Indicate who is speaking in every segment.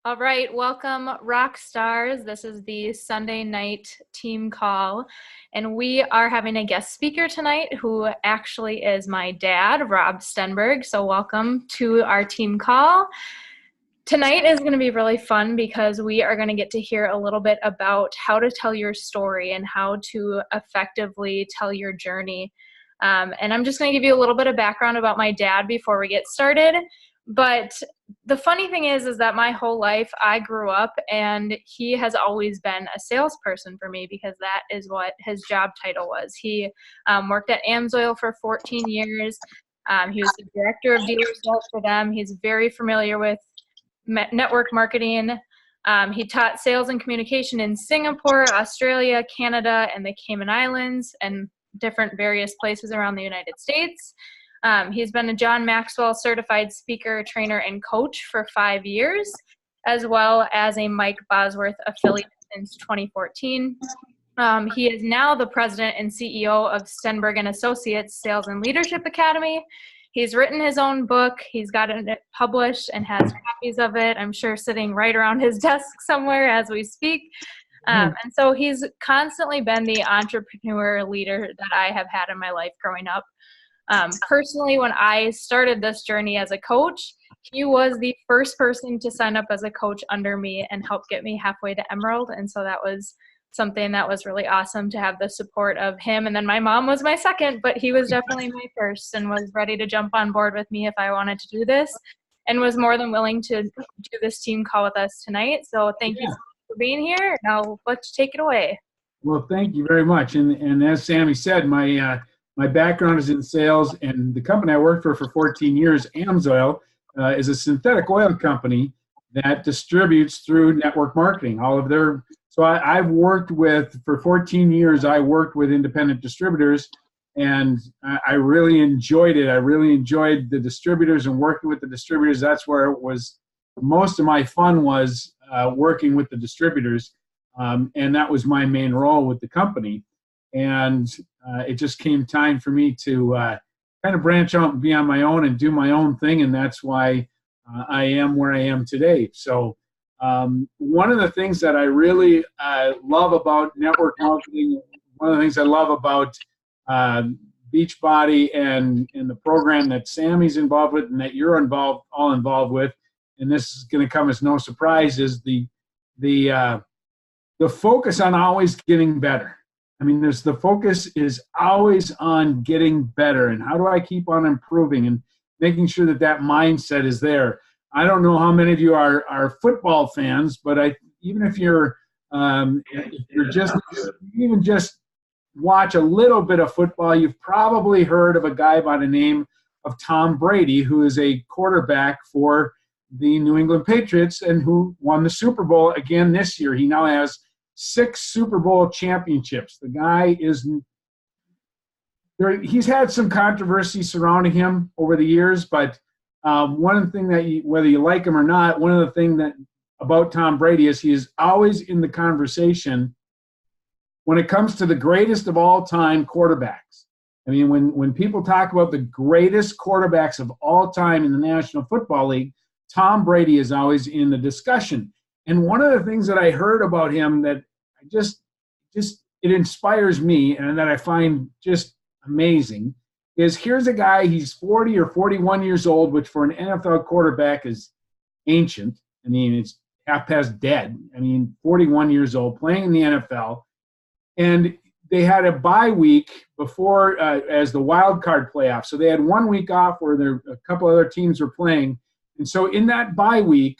Speaker 1: All right, welcome rock stars. This is the Sunday night team call, and we are having a guest speaker tonight who actually is my dad, Rob Stenberg. So welcome to our team call. Tonight is going to be really fun because we are going to get to hear a little bit about how to tell your story and how to effectively tell your journey. And I'm just going to give you a little bit of background about my dad before we get started. But the funny thing is that my whole life I grew up and he has always been a salesperson for me because that is what his job title was. He worked at Amsoil for 14 years. He was the director of dealer sales for them. He's very familiar with network marketing. He taught sales and communication in Singapore, Australia, Canada, and the Cayman Islands, and different various places around the United States. He's been a John Maxwell certified speaker, trainer, and coach for 5 years, as well as a Mike Bosworth affiliate since 2014. He is now the president and CEO of Stenberg and Associates Sales and Leadership Academy. He's written his own book. He's gotten it published and has copies of it, I'm sure, sitting right around his desk somewhere as we speak. And so he's constantly been the entrepreneur leader that I have had in my life growing up. Personally, when I started this journey as a coach, he was the first person to sign up as a coach under me and help get me halfway to Emerald. And so that was something that was really awesome to have the support of him. And then my mom was my second, but he was definitely my first and was ready to jump on board with me if I wanted to do this and was more than willing to do this team call with us tonight. So thank you so much for being here. Now let's take it away.
Speaker 2: Well, thank you very much. And as Sammy said, my background is in sales, and the company I worked for 14 years, Amsoil, is a synthetic oil company that distributes through network marketing. All of their I've worked with, for 14 years, I worked with independent distributors, and I really enjoyed it. I really enjoyed the distributors and working with the distributors. That's where it was, most of my fun was working with the distributors, and that was my main role with the company. And it just came time for me to kind of branch out and be on my own and do my own thing, and that's why I am where I am today. So one of the things that I really love about network marketing, one of the things I love about Beachbody and the program that Sammy's involved with and that you're all involved with, and this is going to come as no surprise, is the focus on always getting better. I mean, the focus is always on getting better, and how do I keep on improving and making sure that mindset is there. I don't know how many of you are football fans, but even if you're just watch a little bit of football, you've probably heard of a guy by the name of Tom Brady, who is a quarterback for the New England Patriots and who won the Super Bowl again this year. He now has 6 Super Bowl championships. The guy he's had some controversy surrounding him over the years, but one of the things that whether you like him or not, one of the things that about Tom Brady is he is always in the conversation when it comes to the greatest of all time quarterbacks. I mean, when people talk about the greatest quarterbacks of all time in the National Football League, Tom Brady is always in the discussion. And one of the things that I heard about him that I just it inspires me and that I find just amazing is, here's a guy, he's 40 or 41 years old, which for an NFL quarterback is ancient. I mean, it's half past dead. I mean, 41 years old, playing in the NFL. And they had a bye week before as the wild card playoff. So they had 1 week off where a couple other teams were playing. And so in that bye week,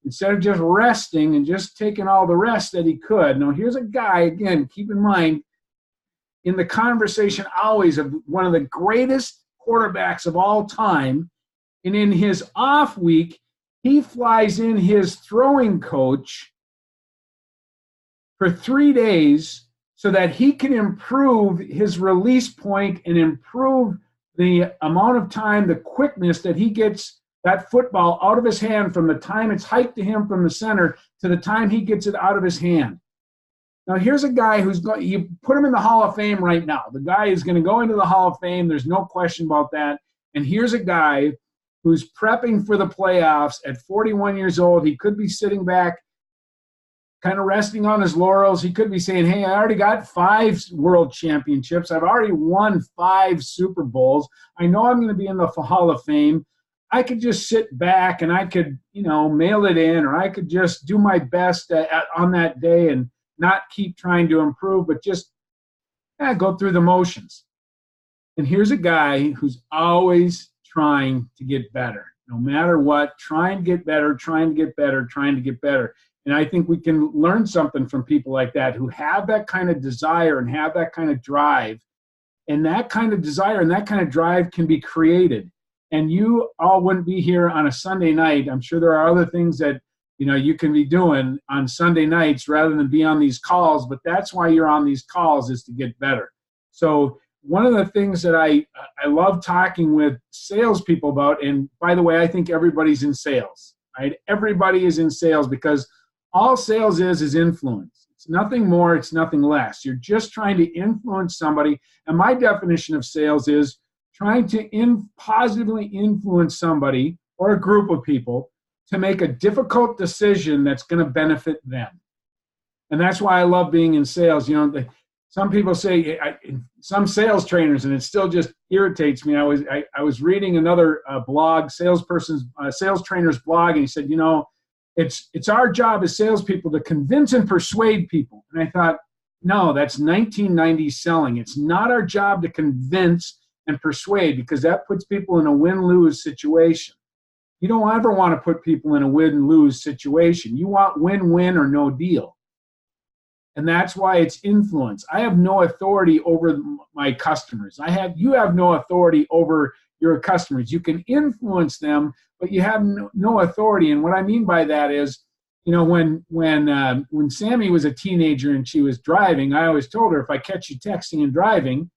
Speaker 2: instead of just resting and just taking all the rest that he could. Now, here's a guy, again, keep in mind, in the conversation always of one of the greatest quarterbacks of all time, and in his off week, he flies in his throwing coach for 3 days so that he can improve his release point and improve the amount of time, the quickness that he gets that football out of his hand from the time it's hiked to him from the center to the time he gets it out of his hand. Now, here's a guy you put him in the Hall of Fame right now. The guy is going to go into the Hall of Fame. There's no question about that. And here's a guy who's prepping for the playoffs at 41 years old. He could be sitting back, kind of resting on his laurels. He could be saying, hey, I already got 5 world championships. I've already won 5 Super Bowls. I know I'm going to be in the Hall of Fame. I could just sit back and I could, mail it in, or I could just do my best on that day and not keep trying to improve, but just go through the motions. And here's a guy who's always trying to get better. No matter what, trying to get better, trying to get better, trying to get better. And I think we can learn something from people like that who have that kind of desire and have that kind of drive. And that kind of desire and that kind of drive can be created. And you all wouldn't be here on a Sunday night. I'm sure there are other things that you can be doing on Sunday nights rather than be on these calls, but that's why you're on these calls, is to get better. So one of the things that I love talking with salespeople about, and by the way, I think everybody's in sales, right? Everybody is in sales, because all sales is influence. It's nothing more, it's nothing less. You're just trying to influence somebody. And my definition of sales is trying to positively influence somebody or a group of people to make a difficult decision that's going to benefit them. And that's why I love being in sales. Some people say, some sales trainers, and it still just irritates me. I was reading another blog, sales trainer's blog, and he said, it's our job as salespeople to convince and persuade people. And I thought, no, that's 1990s selling. It's not our job to convince and persuade, because that puts people in a win-lose situation. You don't ever want to put people in a win-lose situation. You want win-win or no deal. And that's why it's influence. I have no authority over my customers. You have no authority over your customers. You can influence them, but you have no authority. And what I mean by that is, when Sammy was a teenager and she was driving, I always told her, if I catch you texting and driving,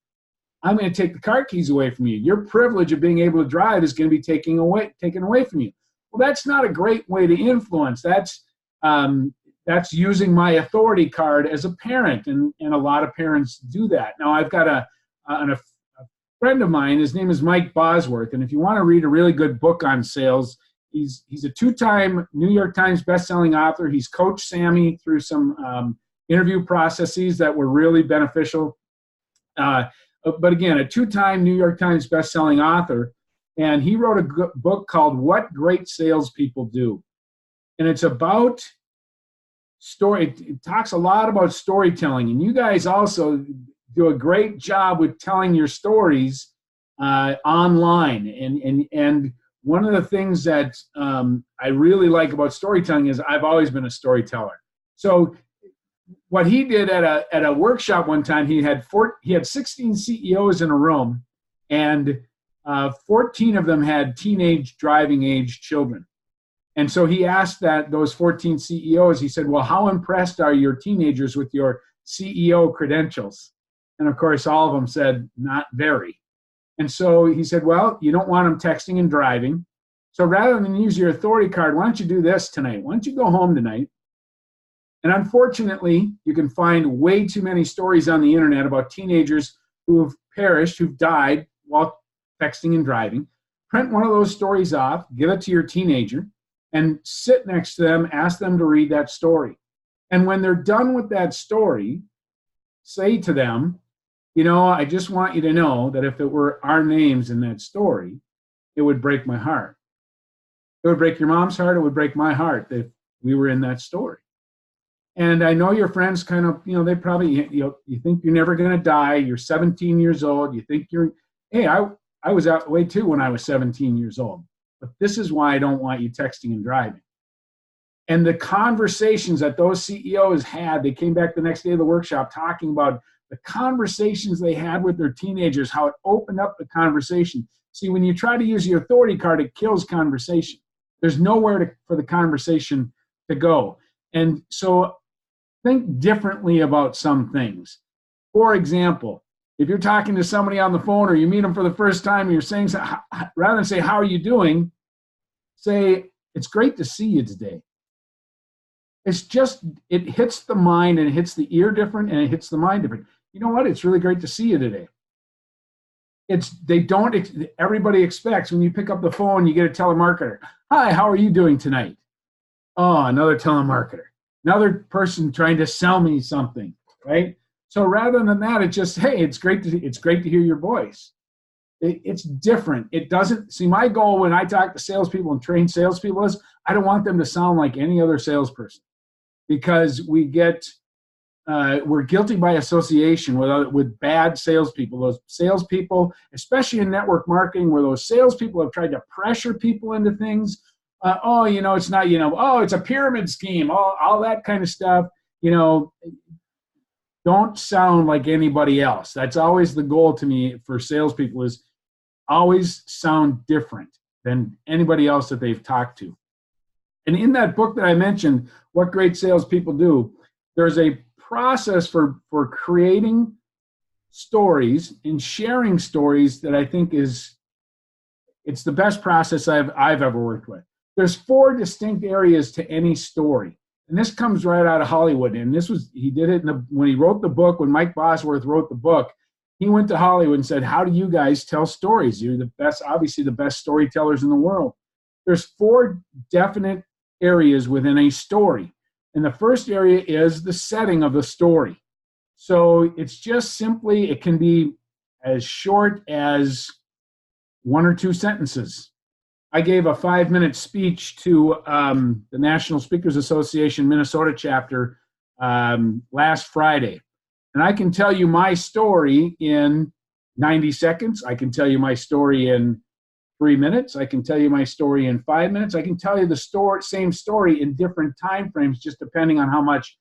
Speaker 2: I'm going to take the car keys away from you. Your privilege of being able to drive is going to be taken away from you. Well, that's not a great way to influence. That's using my authority card as a parent, and a lot of parents do that. Now, I've got a friend of mine. His name is Mike Bosworth, and if you want to read a really good book on sales, he's a 2-time New York Times bestselling author. He's coached Sammy through some interview processes that were really beneficial. But again, a 2-time New York Times bestselling author, and he wrote a book called What Great Salespeople Do. And it's about story. It talks a lot about storytelling, and you guys also do a great job with telling your stories online. And one of the things that I really like about storytelling is I've always been a storyteller. So what he did at a workshop one time, he had 16 CEOs in a room, and 14 of them had teenage driving age children. And so he asked those 14 CEOs, he said, well, how impressed are your teenagers with your CEO credentials? And of course, all of them said, not very. And so he said, well, you don't want them texting and driving. So rather than use your authority card, why don't you do this tonight? Why don't you go home tonight? And unfortunately, you can find way too many stories on the internet about teenagers who've perished, who've died while texting and driving. Print one of those stories off, give it to your teenager, and sit next to them, ask them to read that story. And when they're done with that story, say to them, I just want you to know that if it were our names in that story, it would break my heart. It would break your mom's heart. It would break my heart if we were in that story. And I know your friends kind of, they probably, you think you're never going to die. You're 17 years old. You think hey, I was that way too when I was 17 years old. But this is why I don't want you texting and driving. And the conversations that those CEOs had, they came back the next day of the workshop talking about the conversations they had with their teenagers, how it opened up the conversation. See, when you try to use your authority card, it kills conversation. There's nowhere for the conversation to go. And so think differently about some things. For example, if you're talking to somebody on the phone or you meet them for the first time and you're saying, rather than say, how are you doing? Say, it's great to see you today. It's just, it hits the mind and it hits the ear different and it hits the mind different. You know what? It's really great to see you today. they don't, everybody expects when you pick up the phone, you get a telemarketer. Hi, how are you doing tonight? Oh, another telemarketer, another person trying to sell me something, right? So rather than that, it's just, hey, it's great to hear your voice. It's different. It doesn't see, my goal when I talk to salespeople and train salespeople is I don't want them to sound like any other salesperson, because we're guilty by association with bad salespeople. Those salespeople, especially in network marketing, where those salespeople have tried to pressure people into things. Oh, it's not, oh, it's a pyramid scheme, all that kind of stuff. Don't sound like anybody else. That's always the goal to me for salespeople, is always sound different than anybody else that they've talked to. And in that book that I mentioned, What Great Salespeople Do, there's a process for creating stories and sharing stories that I think it's the best process I've ever worked with. There's 4 distinct areas to any story. And this comes right out of Hollywood. And he did it when he wrote the book, when Mike Bosworth wrote the book, he went to Hollywood and said, how do you guys tell stories? You're the best, obviously the best storytellers in the world. There's 4 definite areas within a story. And the first area is the setting of the story. So it's just simply, it can be as short as 1 or 2 sentences. I gave a 5-minute speech to the National Speakers Association Minnesota chapter last Friday. And I can tell you my story in 90 seconds. I can tell you my story in 3 minutes. I can tell you my story in 5 minutes. I can tell you the same story in different time frames, just depending on how much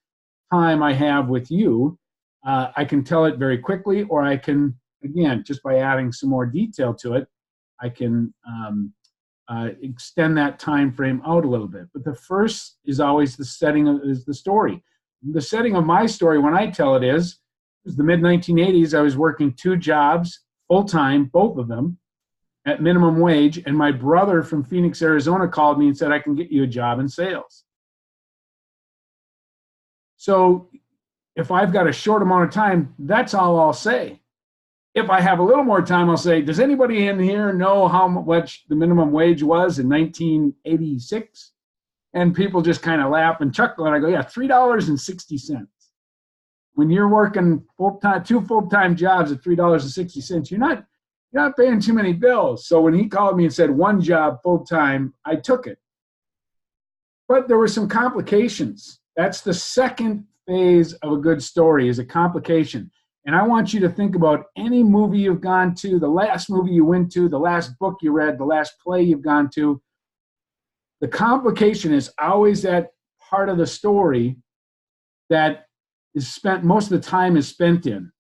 Speaker 2: time I have with you. I can tell it very quickly, or I can, again, just by adding some more detail to it, I can extend that time frame out a little bit. But the first is always the setting is the story. The setting of my story, when I tell it, it was the mid-1980s. I was working 2 jobs, full-time, both of them, at minimum wage, and my brother from Phoenix, Arizona called me and said, I can get you a job in sales. So if I've got a short amount of time, that's all I'll say. If I have a little more time, I'll say, does anybody in here know how much the minimum wage was in 1986? And people just kind of laugh and chuckle, and I go, yeah, $3.60. When you're working full-time, 2 full-time jobs at $3.60, you're not paying too many bills. So when he called me and said 1 job full-time, I took it. But there were some complications. That's the second phase of a good story, is a complication. And I want you to think about any movie you've gone to, the last movie you went to, the last book you read, the last play you've gone to. The complication is always that part of the story that is spent, most of the time is spent in.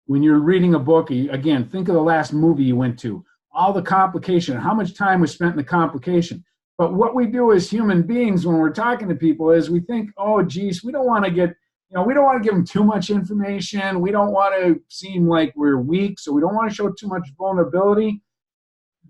Speaker 2: When you're reading a book, again, think of the last movie you went to, all the complication, how much time was spent in the complication. But what we do as human beings when we're talking to people is we think, oh, geez, we don't want to give them too much information. We don't want to seem like we're weak, so we don't want to show too much vulnerability.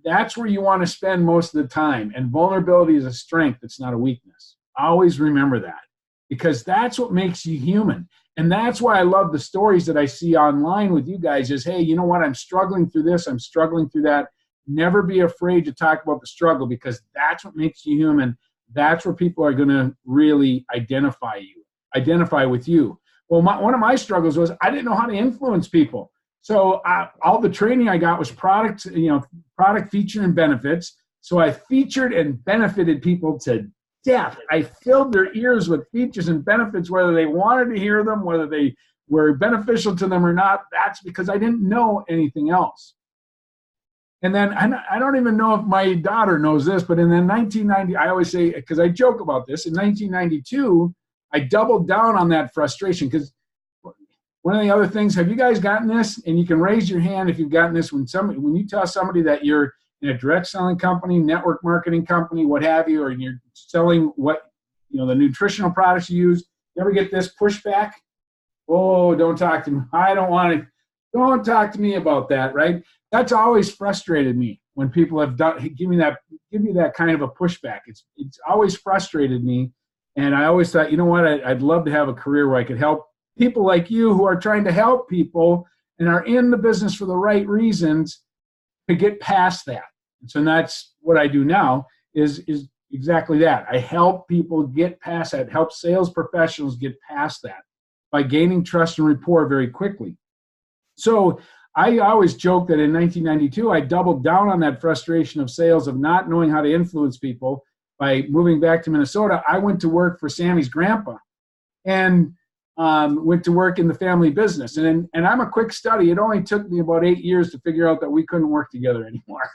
Speaker 2: That's where you want to spend most of the time. And vulnerability is a strength. It's not a weakness. Always remember that, because that's what makes you human. And that's why I love the stories that I see online with you guys is, hey, you know what? I'm struggling through this. I'm struggling through that. Never be afraid to talk about the struggle, because that's what makes you human. That's where people are going to really identify with you. Well, one of my struggles was I didn't know how to influence people. So all the training I got was product feature and benefits. So I featured and benefited people to death. I filled their ears with features and benefits, whether they wanted to hear them, whether they were beneficial to them or not. That's because I didn't know anything else. And then I don't even know if my daughter knows this, but in the 1990, I always say, because I joke about this, in 1992, I doubled down on that frustration, because one of the other things, have you guys gotten this? And you can raise your hand if you've gotten this. When you tell somebody that you're in a direct selling company, network marketing company, what have you, or you're selling the nutritional products you use, you ever get this pushback? Oh, don't talk to me. I don't want to. Don't talk to me about that, right? That's always frustrated me when people have give me that kind of a pushback. It's always frustrated me. And I always thought, you know what, I'd love to have a career where I could help people like you who are trying to help people and are in the business for the right reasons, to get past that. And so that's what I do now is exactly that. I help people get past that, help sales professionals get past that by gaining trust and rapport very quickly. So I always joke that in 1992, I doubled down on that frustration of sales, of not knowing how to influence people. By moving back to Minnesota, I went to work for Sammy's grandpa and went to work in the family business. And I'm a quick study. It only took me about 8 years to figure out that we couldn't work together anymore.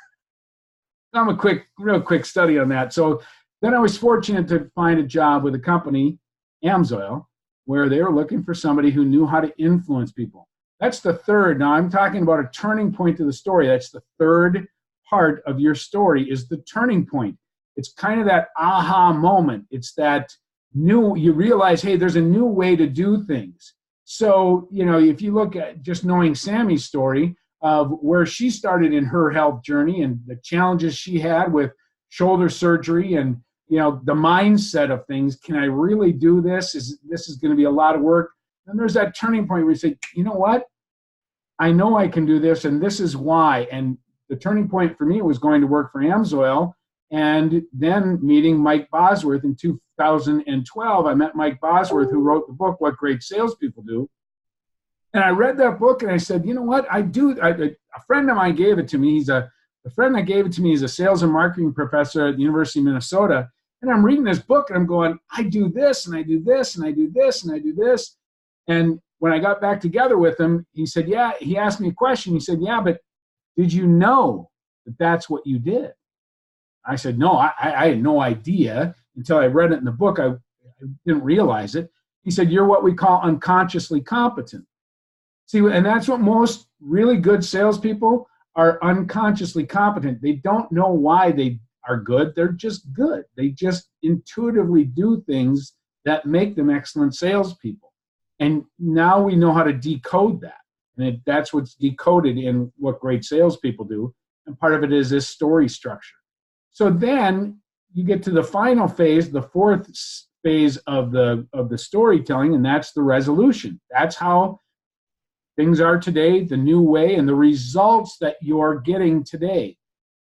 Speaker 2: I'm a real quick study on that. So then I was fortunate to find a job with a company, Amsoil, where they were looking for somebody who knew how to influence people. That's the third. Now I'm talking about a turning point to the story. That's the third part of your story, is the turning point. It's kind of that aha moment. It's that you realize, hey, there's a new way to do things. So, if you look at just knowing Sammy's story of where she started in her health journey and the challenges she had with shoulder surgery and, the mindset of things, can I really do this? This is going to be a lot of work. And there's that turning point where you say, you know what? I know I can do this, and this is why. And the turning point for me was going to work for Amsoil, and then meeting Mike Bosworth in 2012. I met Mike Bosworth, who wrote the book, What Great Salespeople Do. And I read that book, and I said, you know what? A friend of mine gave it to me. The friend that gave it to me is a sales and marketing professor at the University of Minnesota. And I'm reading this book, and I'm going, I do this, and I do this, and I do this, and I do this. And when I got back together with him, he said, yeah, he asked me a question. He said, yeah, but did you know that that's what you did? I said, no, I had no idea until I read it in the book. I didn't realize it. He said, you're what we call unconsciously competent. See, and that's what most really good salespeople are, unconsciously competent. They don't know why they are good. They're just good. They just intuitively do things that make them excellent salespeople. And now we know how to decode that. And that's what's decoded in What Great Salespeople Do. And part of it is this story structure. So then you get to the final phase, the fourth phase of the storytelling, and that's the resolution. That's how things are today, the new way, and the results that you're getting today.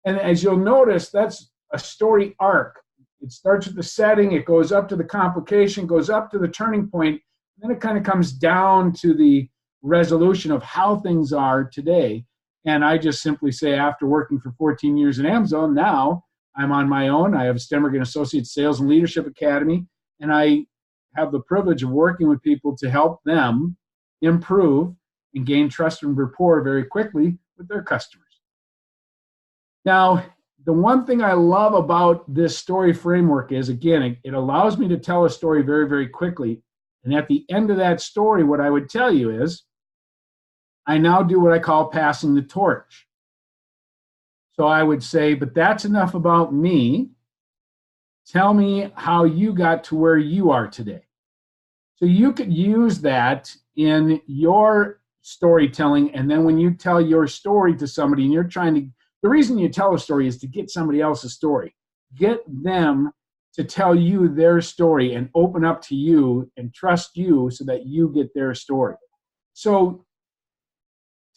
Speaker 2: And as you'll notice, that's a story arc. It starts with the setting, it goes up to the complication, goes up to the turning point, and then it kind of comes down to the resolution of how things are today. And I just simply say, after working for 14 years at Amsoil, now I'm on my own. I have Stenberg and Associates Sales and Leadership Academy, and I have the privilege of working with people to help them improve and gain trust and rapport very quickly with their customers. Now, the one thing I love about this story framework is, again, it allows me to tell a story very, very quickly. And at the end of that story, what I would tell you is, I now do what I call passing the torch. So I would say, but that's enough about me. Tell me how you got to where you are today. So you could use that in your storytelling, and then when you tell your story to somebody, and you're trying to, the reason you tell a story is to get somebody else's story. Get them to tell you their story and open up to you and trust you so that you get their story. So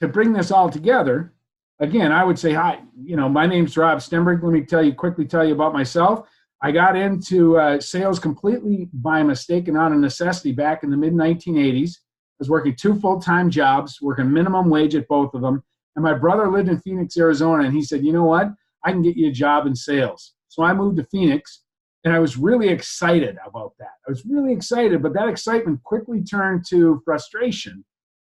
Speaker 2: to bring this all together, again, I would say, hi, my name's Rob Stenberg. Let me quickly tell you about myself. I got into sales completely by mistake and out of necessity back in the mid-1980s. I was working 2 full-time jobs, working minimum wage at both of them. And my brother lived in Phoenix, Arizona, and he said, you know what? I can get you a job in sales. So I moved to Phoenix, and I was really excited about that. I was really excited, but that excitement quickly turned to frustration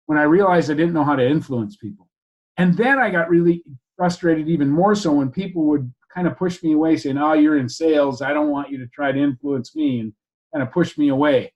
Speaker 2: when I realized I didn't know how to influence people. And then I got really frustrated even more so when people would kind of push me away, saying, oh, you're in sales. I don't want you to try to influence me, and kind of push me away.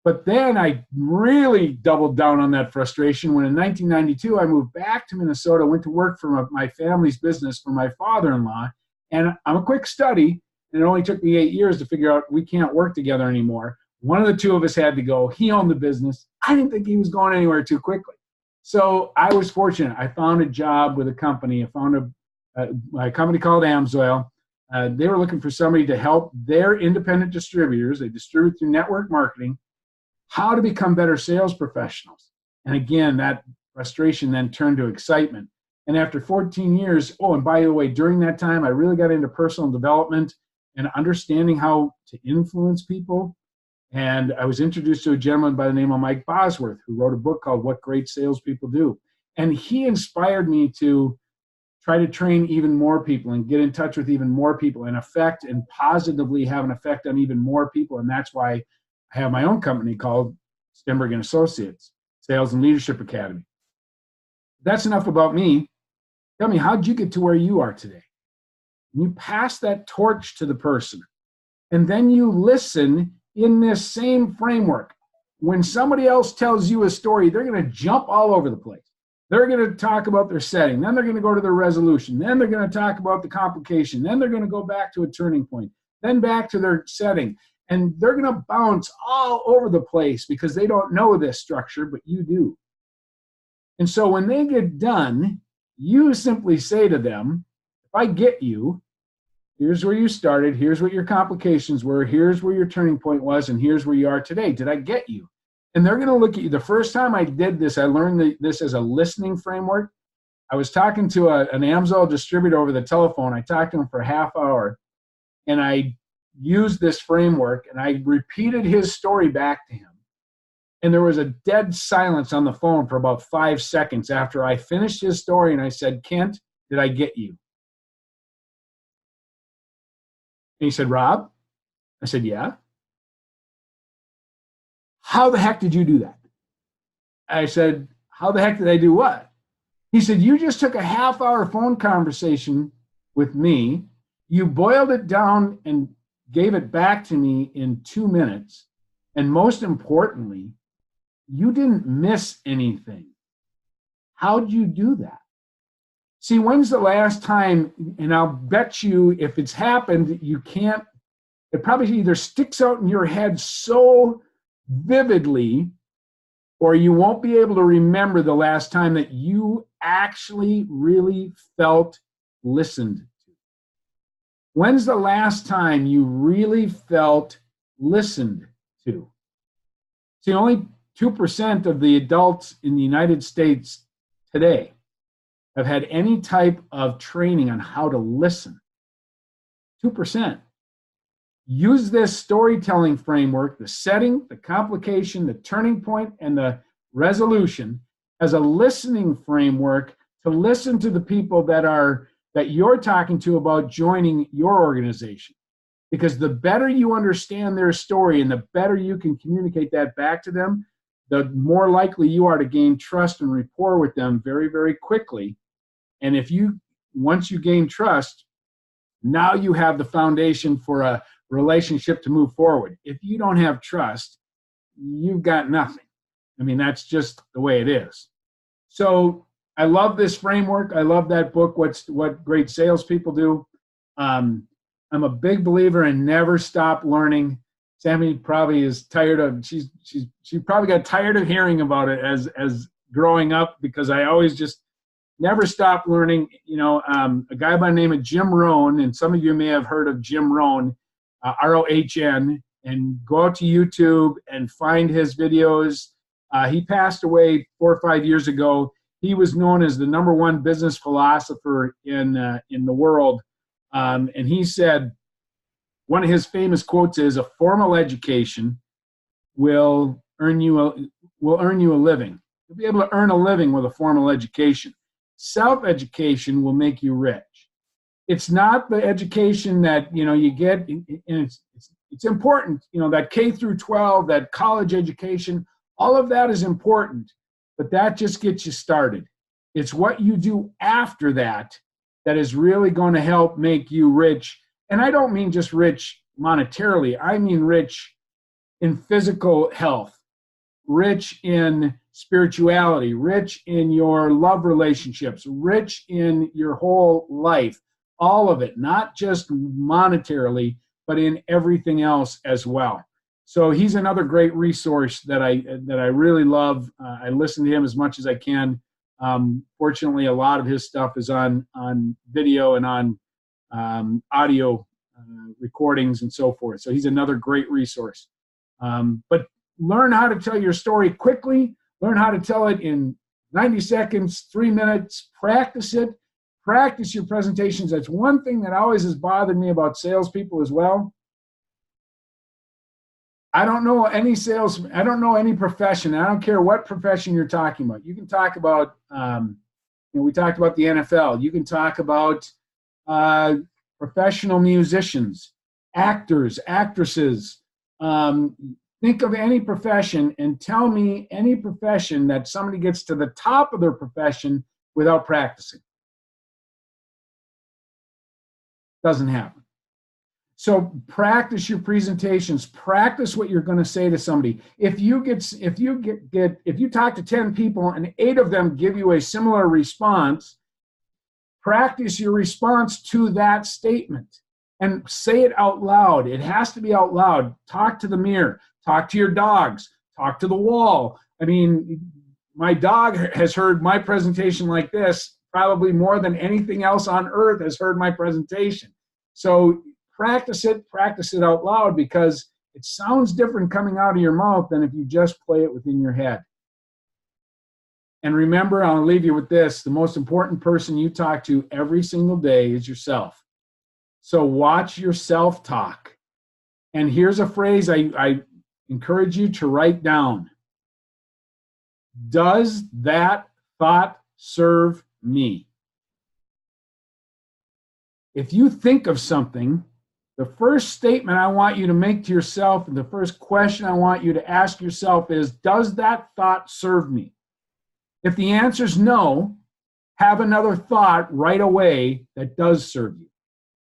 Speaker 2: But then I really doubled down on that frustration when in 1992, I moved back to Minnesota, went to work for my family's business for my father-in-law. And I'm a quick study, and it only took me 8 years to figure out we can't work together anymore. One of the two of us had to go. He owned the business. I didn't think he was going anywhere too quickly. So I was fortunate. I found a job with a company. I found a company called Amsoil. They were looking for somebody to help their independent distributors. They distribute through network marketing, how to become better sales professionals. And again, that frustration then turned to excitement. And after 14 years, oh, and by the way, during that time, I really got into personal development and understanding how to influence people. And I was introduced to a gentleman by the name of Mike Bosworth, who wrote a book called What Great Salespeople Do. And he inspired me to try to train even more people and get in touch with even more people and affect and positively have an effect on even more people. And that's why I have my own company called Stenberg and Associates, Sales and Leadership Academy. That's enough about me. Tell me, how'd you get to where you are today? And you pass that torch to the person. And then you listen in this same framework. When somebody else tells you a story, they're going to jump all over the place. They're going to talk about their setting. Then they're going to go to their resolution. Then they're going to talk about the complication. Then they're going to go back to a turning point. Then back to their setting. And they're going to bounce all over the place because they don't know this structure, but you do. And so when they get done, you simply say to them, if I get you, here's where you started, here's what your complications were, here's where your turning point was, and here's where you are today. Did I get you? And they're going to look at you. The first time I did this, I learned this as a listening framework. I was talking to an Amsoil distributor over the telephone. I talked to him for a half hour, and I used this framework, and I repeated his story back to him. And there was a dead silence on the phone for about 5 seconds after I finished his story, and I said, Kent, did I get you? And he said, Rob? I said, yeah. How the heck did you do that? I said, how the heck did I do what? He said, you just took a half-hour phone conversation with me. You boiled it down and gave it back to me in 2 minutes. And most importantly, you didn't miss anything. How'd you do that? See, when's the last time, and I'll bet you if it's happened, you can't, it probably either sticks out in your head so vividly, or you won't be able to remember the last time that you actually really felt listened to. When's the last time you really felt listened to? See, only 2% of the adults in the United States today have had any type of training on how to listen. 2%. Use this storytelling framework, the setting, the complication, the turning point, and the resolution as a listening framework to listen to the people that you're talking to about joining your organization. Because the better you understand their story and the better you can communicate that back to them, the more likely you are to gain trust and rapport with them very, very quickly. And once you gain trust, now you have the foundation for a relationship to move forward. If you don't have trust, you've got nothing. I mean, that's just the way it is. So I love this framework. I love that book, What Great Salespeople Do. I'm a big believer in never stop learning. Sammy probably is tired of, she probably got tired of hearing about it as growing up, because I always just never stop learning. You know, a guy by the name of Jim Rohn, and some of you may have heard of Jim Rohn, R-O-H-N, and go out to YouTube and find his videos. He passed away 4 or 5 years ago. He was known as the #1 business philosopher in the world. And he said, one of his famous quotes is, a formal education will earn you a living. You'll be able to earn a living with a formal education. Self-education will make you rich. It's not the education that, you know, you get, and it's important, you know, that K through 12, that college education, all of that is important, but that just gets you started. It's what you do after that that is really going to help make you rich. And I don't mean just rich monetarily. I mean rich in physical health, rich in spirituality, rich in your love relationships, rich in your whole life, all of it, not just monetarily, but in everything else as well. So he's another great resource that I really love. I listen to him as much as I can. Fortunately, a lot of his stuff is on video and on audio recordings and so forth. So he's another great resource. But learn how to tell your story quickly. Learn how to tell it in 90 seconds, 3 minutes, practice it. Practice your presentations. That's one thing that always has bothered me about salespeople as well. I don't know any I don't know any profession. I don't care what profession you're talking about. You can talk about, we talked about the NFL. You can talk about professional musicians, actors, actresses. Think of any profession and tell me any profession that somebody gets to the top of their profession without practicing. Doesn't happen. So practice your presentations. Practice what you're going to say to somebody. If you talk to 10 people and 8 of them give you a similar response, practice your response to that statement and say it out loud. It has to be out loud. Talk to the mirror. Talk to your dogs. Talk to the wall. I mean, my dog has heard my presentation like this probably more than anything else on earth has heard my presentation. So practice it out loud, because it sounds different coming out of your mouth than if you just play it within your head. And remember, I'll leave you with this: the most important person you talk to every single day is yourself. So watch yourself talk. And here's a phrase I encourage you to write down. Does that thought serve me? If you think of something, the first statement I want you to make to yourself and the first question I want you to ask yourself is, does that thought serve me? If the answer is no, have another thought right away that does serve you.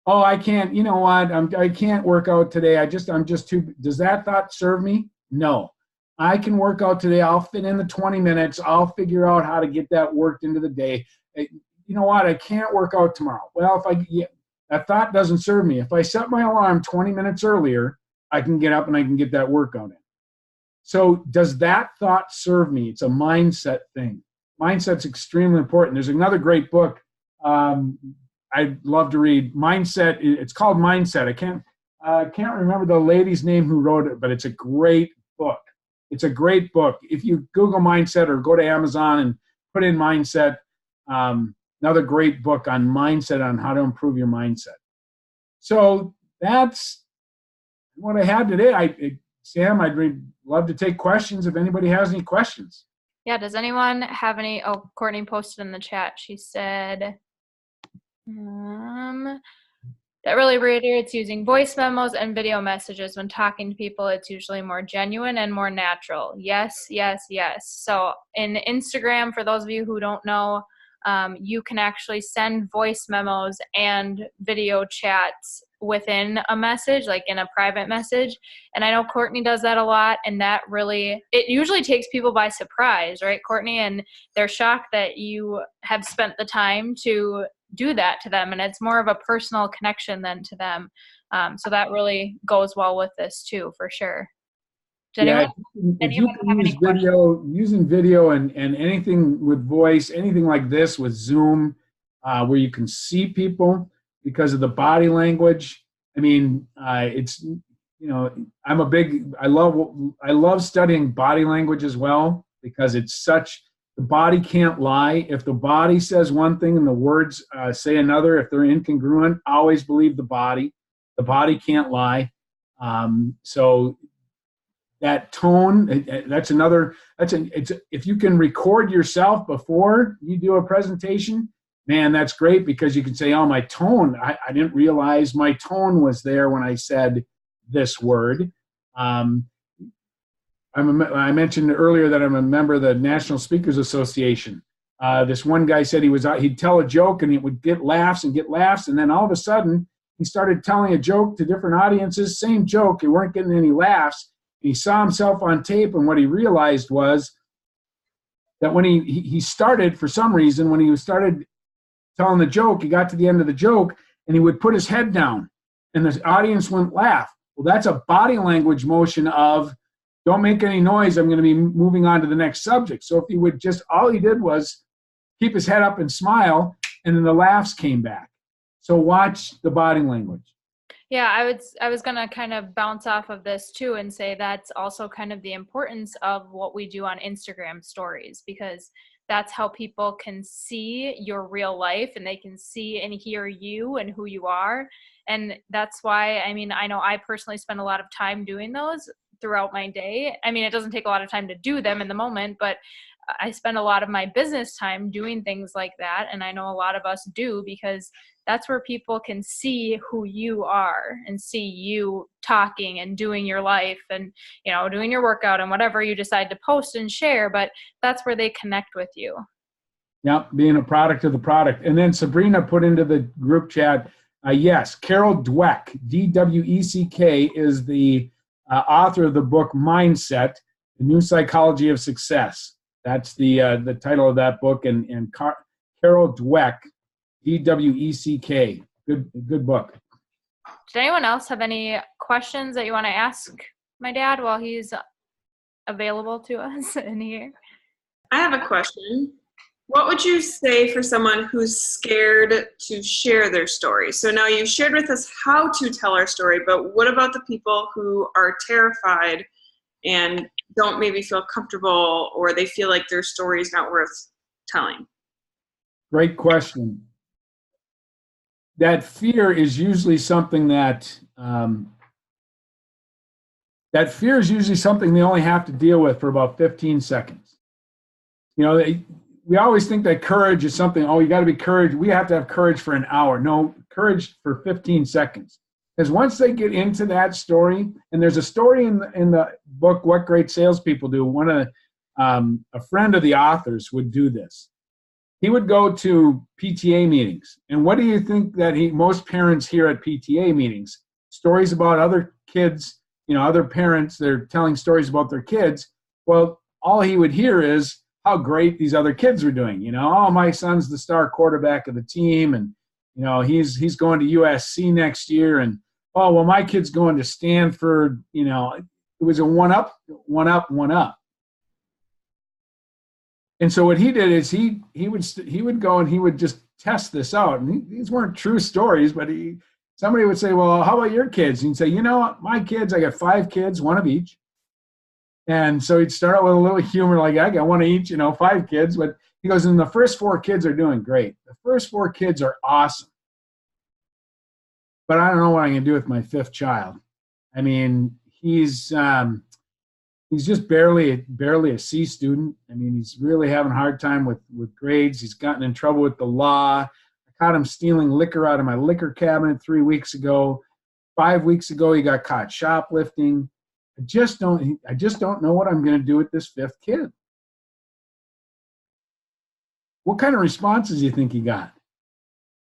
Speaker 2: Oh, I can't, you know what? I can't work out today. I'm just too, does that thought serve me? No. I can work out today. I'll fit in the 20 minutes. I'll figure out how to get that worked into the day. You know what? I can't work out tomorrow. Well, that thought doesn't serve me. If I set my alarm 20 minutes earlier, I can get up and I can get that workout in. So does that thought serve me? It's a mindset thing. Mindset's extremely important. There's another great book I'd love to read. Mindset. It's called Mindset. I can't remember the lady's name who wrote it, but it's a great book. It's a great book. If you Google Mindset or go to Amazon and put in Mindset, another great book on mindset, on how to improve your mindset. So that's what I had today. Sam, I'd love to take questions if anybody has any questions.
Speaker 1: Yeah, does anyone have any? Oh, Courtney posted in the chat. She said, that really reiterates using voice memos and video messages when talking to people. It's usually more genuine and more natural. Yes, yes, yes. So in Instagram, for those of you who don't know, you can actually send voice memos and video chats within a message, like in a private message. And I know Courtney does that a lot, and that really, it usually takes people by surprise, right, Courtney? And they're shocked that you have spent the time to do that to them, and it's more of a personal connection than to them. So that really goes well with this too, for sure.
Speaker 2: If you can use video, using video and anything with voice, anything like this with Zoom, where you can see people because of the body language. I mean, it's, I love studying body language as well, because it's the body can't lie. If the body says one thing and the words say another, if they're incongruent, always believe the body. The body can't lie. So that tone, if you can record yourself before you do a presentation, man, that's great, because you can say, oh, my tone, I didn't realize my tone was there when I said this word. I mentioned earlier that I'm a member of the National Speakers Association. This one guy said he'd tell a joke and it would get laughs, and then all of a sudden he started telling a joke to different audiences, same joke, he weren't getting any laughs. He saw himself on tape, and what he realized was that when he started, for some reason, when he started telling the joke, he got to the end of the joke, and he would put his head down, and the audience wouldn't laugh. Well, that's a body language motion of, don't make any noise, I'm going to be moving on to the next subject. So if he would all he did was keep his head up and smile, and then the laughs came back. So watch the body language.
Speaker 1: Yeah, I was going to kind of bounce off of this too and say that's also kind of the importance of what we do on Instagram stories, because that's how people can see your real life, and they can see and hear you and who you are. And that's why, I mean, I know I personally spend a lot of time doing those throughout my day. I mean, it doesn't take a lot of time to do them in the moment, but I spend a lot of my business time doing things like that. And I know a lot of us do, because that's where people can see who you are and see you talking and doing your life and, you know, doing your workout and whatever you decide to post and share. But that's where they connect with you.
Speaker 2: Yep, being a product of the product. And then Sabrina put into the group chat, yes, Carol Dweck, D-W-E-C-K, is the author of the book Mindset, The New Psychology of Success. That's the title of that book. And Carol Dweck, D-W-E-C-K. Good book.
Speaker 1: Did anyone else have any questions that you want to ask my dad while he's available to us in here?
Speaker 3: I have a question. What would you say for someone who's scared to share their story? So now you shared with us how to tell our story, but what about the people who are terrified and don't maybe feel comfortable, or they feel like their story is not worth telling?
Speaker 2: Great question. That fear is usually something that fear is usually something they only have to deal with for about 15 seconds. You know, we always think that courage is something, oh, you got to be courage. We have to have courage for an hour. No, courage for 15 seconds. Because once they get into that story, and there's a story in the book, What Great Salespeople Do, a friend of the authors would do this. He would go to PTA meetings. And what do you think that most parents hear at PTA meetings? Stories about other kids, you know, other parents, they're telling stories about their kids. Well, all he would hear is how great these other kids were doing. You know, oh, my son's the star quarterback of the team, and, you know, he's going to USC next year, and, oh, well, my kid's going to Stanford. You know, it was a one up. And so what he did is he would go and he would just test this out. And these weren't true stories, but somebody would say, well, how about your kids? And he'd say, you know, my kids, I got 5 kids, one of each. And so he'd start out with a little humor, like, I got one of each, you know, 5 kids. But he goes, and the first 4 kids are doing great. The first 4 kids are awesome. But I don't know what I'm going to do with my 5th child. I mean, he's just barely a C student. I mean, he's really having a hard time with grades. He's gotten in trouble with the law. I caught him stealing liquor out of my liquor cabinet 3 weeks ago. 5 weeks ago, he got caught shoplifting. I just don't know what I'm going to do with this 5th kid. What kind of responses do you think he got?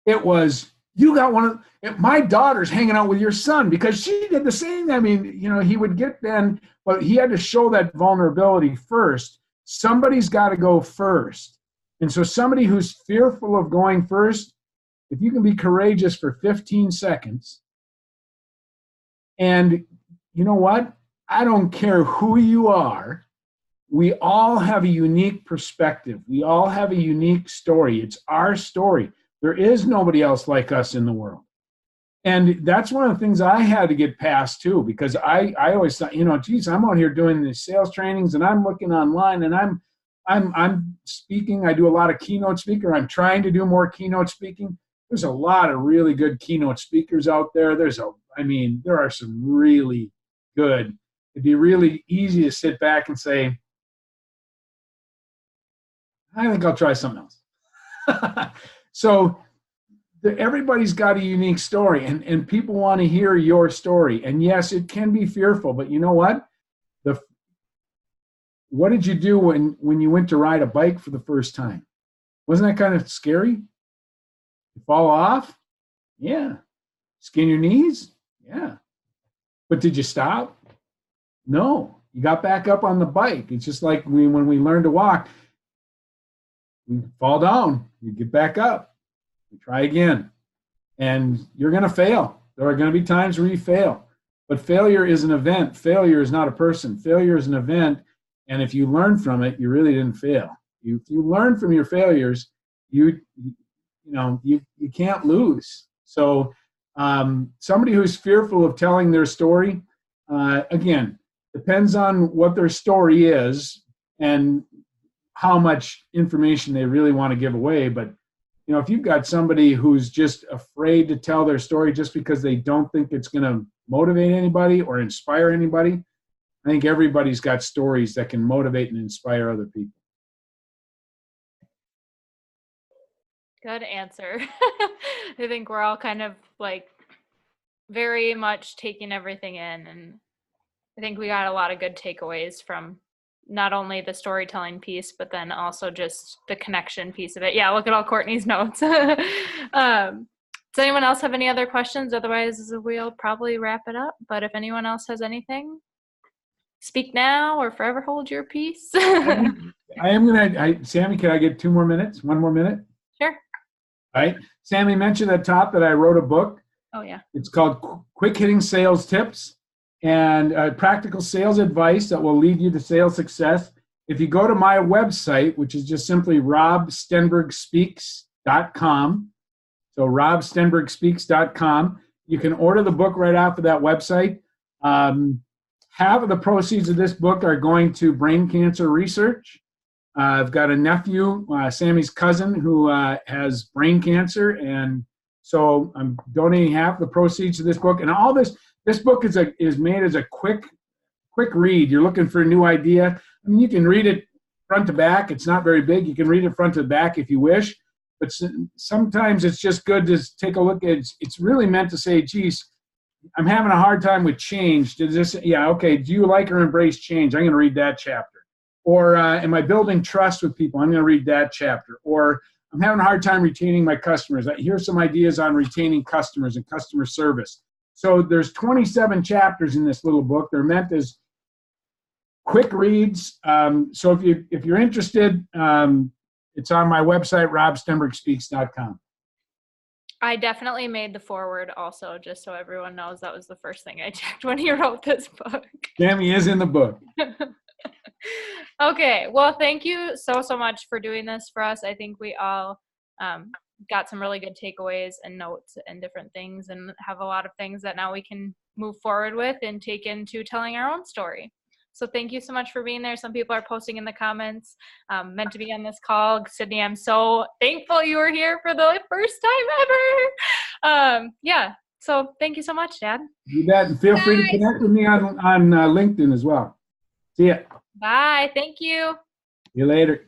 Speaker 2: It was, you got one of my daughter's hanging out with your son because she did the same. I mean, you know, he would get then, but he had to show that vulnerability first. Somebody's got to go first. And so somebody who's fearful of going first, if you can be courageous for 15 seconds, and you know what? I don't care who you are. We all have a unique perspective. We all have a unique story. It's our story. There is nobody else like us in the world. And that's one of the things I had to get past too, because I always thought, you know, geez, I'm out here doing these sales trainings and I'm looking online and I'm speaking. I do a lot of keynote speaker. I'm trying to do more keynote speaking. There's a lot of really good keynote speakers out there. There are some really good. It'd be really easy to sit back and say, I think I'll try something else. So everybody's got a unique story, and people want to hear your story. And yes, it can be fearful, but you know what? What did you do when you went to ride a bike for the first time? Wasn't that kind of scary? You fall off? Yeah. Skin your knees? Yeah. But did you stop? No. You got back up on the bike. It's just like when we learn to walk, we fall down, you get back up, you try again. And you're going to fail. There are going to be times where you fail. But failure is an event. Failure is not a person. Failure is an event. And if you learn from it, you really didn't fail. If you learn from your failures, you can't lose. So somebody who's fearful of telling their story, again, depends on what their story is. And how much information they really want to give away. But, if you've got somebody who's just afraid to tell their story just because they don't think it's going to motivate anybody or inspire anybody, I think everybody's got stories that can motivate and inspire other people.
Speaker 1: Good answer. I think we're all kind of like very much taking everything in, and I think we got a lot of good takeaways from not only the storytelling piece, but then also just the connection piece of it. Yeah, look at all Courtney's notes. Does anyone else have any other questions? Otherwise, we'll probably wrap it up. But if anyone else has anything, speak now or forever hold your peace.
Speaker 2: Sammy, can I get 2 more minutes? 1 more minute?
Speaker 1: Sure.
Speaker 2: All right. Sammy mentioned at top that I wrote a book.
Speaker 1: Oh, yeah.
Speaker 2: It's called Quick Hitting Sales Tips and Practical Sales Advice that will lead you to sales success. If you go to my website, which is just simply robstenbergspeaks.com, so robstenbergspeaks.com, you can order the book right off of that website. Half of the proceeds of this book are going to brain cancer research. I've got a nephew, Sammy's cousin, who has brain cancer, and so I'm donating half the proceeds to this book. And all this book is made as a quick read. You're looking for a new idea. I mean, you can read it front to back. It's not very big. You can read it front to back if you wish. But sometimes it's just good to take a look at it. It's really meant to say, geez, I'm having a hard time with change. Do you like or embrace change? I'm going to read that chapter. Or am I building trust with people? I'm going to read that chapter. Or I'm having a hard time retaining my customers. Here's some ideas on retaining customers and customer service. So there's 27 chapters in this little book. They're meant as quick reads. So if you're interested, it's on my website, robstenbergspeaks.com.
Speaker 1: I definitely made the foreword also, just so everyone knows that was the first thing I checked when he wrote this book.
Speaker 2: Sammy is in the book.
Speaker 1: Okay, well, thank you so much for doing this for us. I think we all got some really good takeaways and notes and different things, and have a lot of things that now we can move forward with and take into telling our own story. So thank you so much for being there. Some people are posting in the comments, meant to be on this call. Sydney, I'm so thankful you were here for the first time ever. Yeah, so thank you so much, Dad.
Speaker 2: You bet. And feel free to connect with me on LinkedIn as well. See ya.
Speaker 1: Bye. Thank you.
Speaker 2: See you later.